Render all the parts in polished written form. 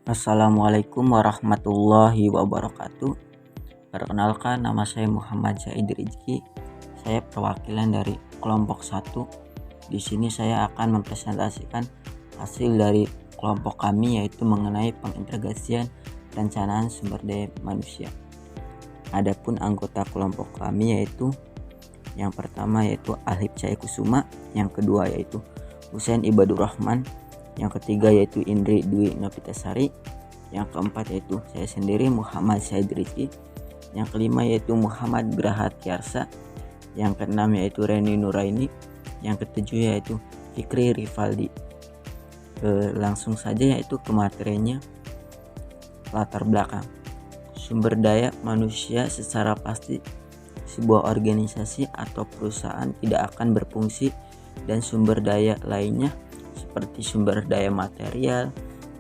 Assalamualaikum warahmatullahi wabarakatuh. Perkenalkan, nama saya Muhammad Zaid Rizki. Saya perwakilan dari kelompok 1. Di sini saya akan mempresentasikan hasil dari kelompok kami, yaitu mengenai pengintegrasian perencanaan sumber daya manusia. Adapun anggota kelompok kami yaitu yang pertama yaitu Alif Cahaya Kusuma, yang kedua yaitu Husain Ibadur Rahman, yang ketiga yaitu Indri Dwi Novitasari, yang keempat yaitu saya sendiri Muhammad Zaid Rizki, yang kelima yaitu Muhammad Graha Tiarsa, yang keenam yaitu Reni Nuraini, yang ketujuh yaitu Fikri Rivaldi. Langsung saja yaitu ke materinya. Latar belakang sumber daya manusia. Secara pasti sebuah organisasi atau perusahaan tidak akan berfungsi dan sumber daya lainnya seperti sumber daya material,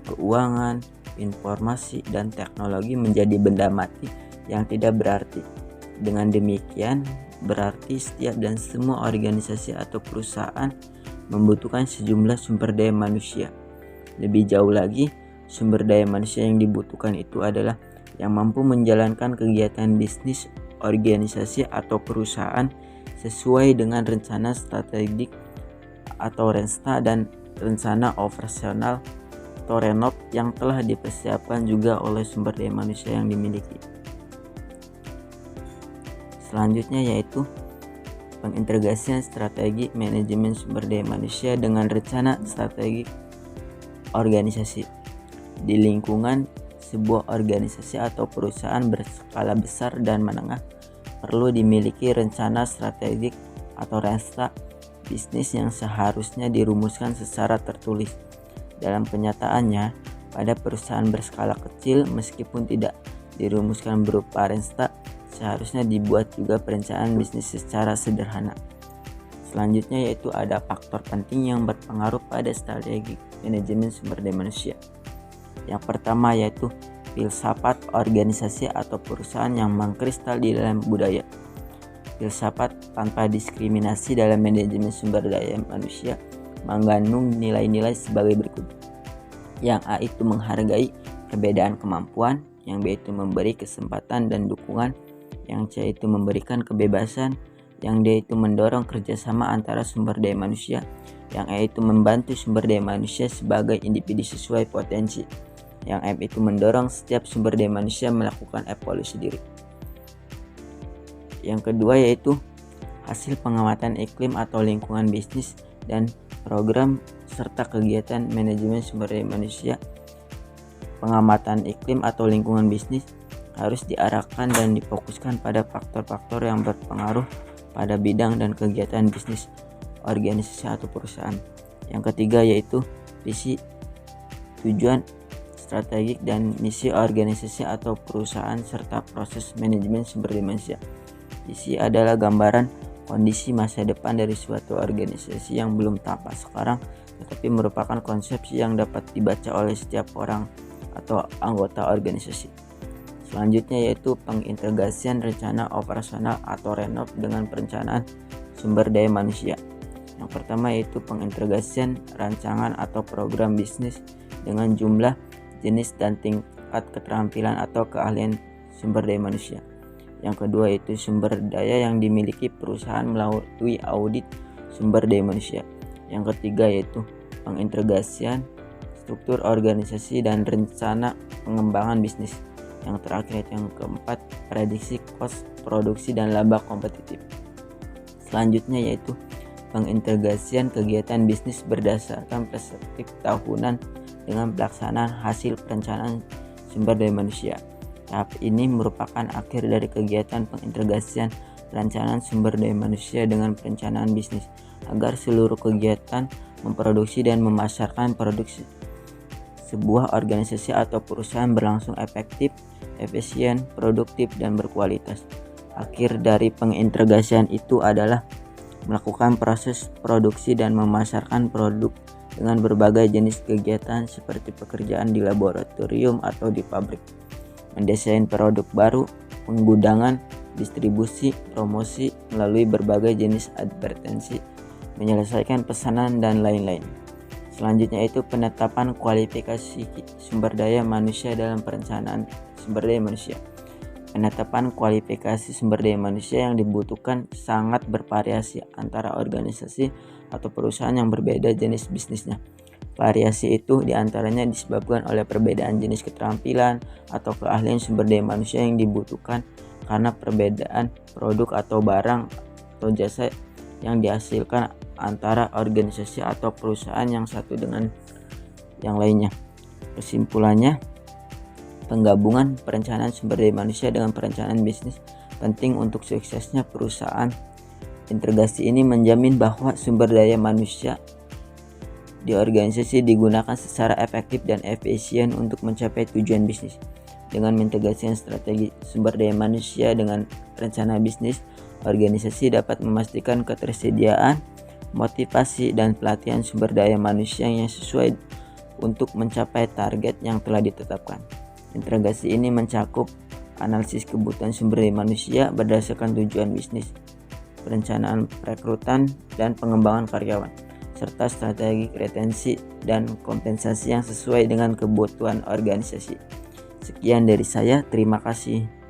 keuangan, informasi, dan teknologi menjadi benda mati yang tidak berarti. Dengan demikian, berarti setiap dan semua organisasi atau perusahaan membutuhkan sejumlah sumber daya manusia. Lebih jauh lagi, sumber daya manusia yang dibutuhkan itu adalah yang mampu menjalankan kegiatan bisnis organisasi atau perusahaan sesuai dengan rencana strategik atau RENSTA dan rencana operasional atau RENOP yang telah dipersiapkan juga oleh sumber daya manusia yang dimiliki. Selanjutnya yaitu pengintegrasian strategi manajemen sumber daya manusia dengan rencana strategi organisasi. Di lingkungan sebuah organisasi atau perusahaan berskala besar dan menengah perlu dimiliki rencana strategik atau RENSTA bisnis yang seharusnya dirumuskan secara tertulis. Dalam kenyataannya, pada perusahaan berskala kecil, meskipun tidak dirumuskan berupa RENSTA, seharusnya dibuat juga perencanaan bisnis secara sederhana. Selanjutnya yaitu ada faktor penting yang berpengaruh pada strategi manajemen sumber daya manusia. Yang pertama yaitu filsafat organisasi atau perusahaan yang mengkristal di dalam budaya. Filsafat tanpa diskriminasi dalam manajemen sumber daya manusia mengandung nilai-nilai sebagai berikut. Yang A itu menghargai perbedaan kemampuan, yang B itu memberi kesempatan dan dukungan, yang C itu memberikan kebebasan, yang D itu mendorong kerjasama antara sumber daya manusia, yang E itu membantu sumber daya manusia sebagai individu sesuai potensi, yang M itu mendorong setiap sumber daya manusia melakukan evolusi diri. Yang kedua yaitu hasil pengamatan iklim atau lingkungan bisnis dan program serta kegiatan manajemen sumber daya manusia. Pengamatan iklim atau lingkungan bisnis harus diarahkan dan difokuskan pada faktor-faktor yang berpengaruh pada bidang dan kegiatan bisnis organisasi atau perusahaan. Yang ketiga yaitu visi, tujuan, strategik dan misi organisasi atau perusahaan serta proses manajemen sumber daya manusia. Visi adalah gambaran kondisi masa depan dari suatu organisasi yang belum tampak sekarang, tetapi merupakan konsepsi yang dapat dibaca oleh setiap orang atau anggota organisasi. Selanjutnya yaitu pengintegrasian rencana operasional atau RENOP dengan perencanaan sumber daya manusia. Yang pertama yaitu pengintegrasian rancangan atau program bisnis dengan jumlah, jenis, dan tingkat keterampilan atau keahlian sumber daya manusia. Yang kedua yaitu sumber daya yang dimiliki perusahaan melalui audit sumber daya manusia. Yang ketiga yaitu pengintegrasian struktur organisasi dan rencana pengembangan bisnis. Yang terakhir yang keempat, prediksi kos produksi dan laba kompetitif. Selanjutnya yaitu pengintegrasian kegiatan bisnis berdasarkan perspektif tahunan dengan pelaksanaan hasil perencanaan sumber daya manusia. Tahap ini merupakan akhir dari kegiatan pengintegrasian perencanaan sumber daya manusia dengan perencanaan bisnis agar seluruh kegiatan memproduksi dan memasarkan produksi sebuah organisasi atau perusahaan berlangsung efektif, efisien, produktif, dan berkualitas. Akhir dari pengintegrasian itu adalah melakukan proses produksi dan memasarkan produk dengan berbagai jenis kegiatan seperti pekerjaan di laboratorium atau di pabrik, mendesain produk baru, penggudangan, distribusi, promosi melalui berbagai jenis advertensi, menyelesaikan pesanan, dan lain-lain. Selanjutnya itu penetapan kualifikasi sumber daya manusia dalam perencanaan sumber daya manusia. Penetapan kualifikasi sumber daya manusia yang dibutuhkan sangat bervariasi antara organisasi atau perusahaan yang berbeda jenis bisnisnya. Variasi itu diantaranya disebabkan oleh perbedaan jenis keterampilan atau keahlian sumber daya manusia yang dibutuhkan karena perbedaan produk atau barang atau jasa yang dihasilkan antara organisasi atau perusahaan yang satu dengan yang lainnya. Kesimpulannya, penggabungan perencanaan sumber daya manusia dengan perencanaan bisnis penting untuk suksesnya perusahaan. Integrasi ini menjamin bahwa sumber daya manusia di organisasi digunakan secara efektif dan efisien untuk mencapai tujuan bisnis. Dengan mengintegrasikan strategi sumber daya manusia dengan rencana bisnis, organisasi dapat memastikan ketersediaan, motivasi, dan pelatihan sumber daya manusia yang sesuai untuk mencapai target yang telah ditetapkan. Integrasi ini mencakup analisis kebutuhan sumber daya manusia berdasarkan tujuan bisnis, perencanaan perekrutan dan pengembangan karyawan, serta strategi retensi dan kompensasi yang sesuai dengan kebutuhan organisasi. Sekian dari saya, terima kasih.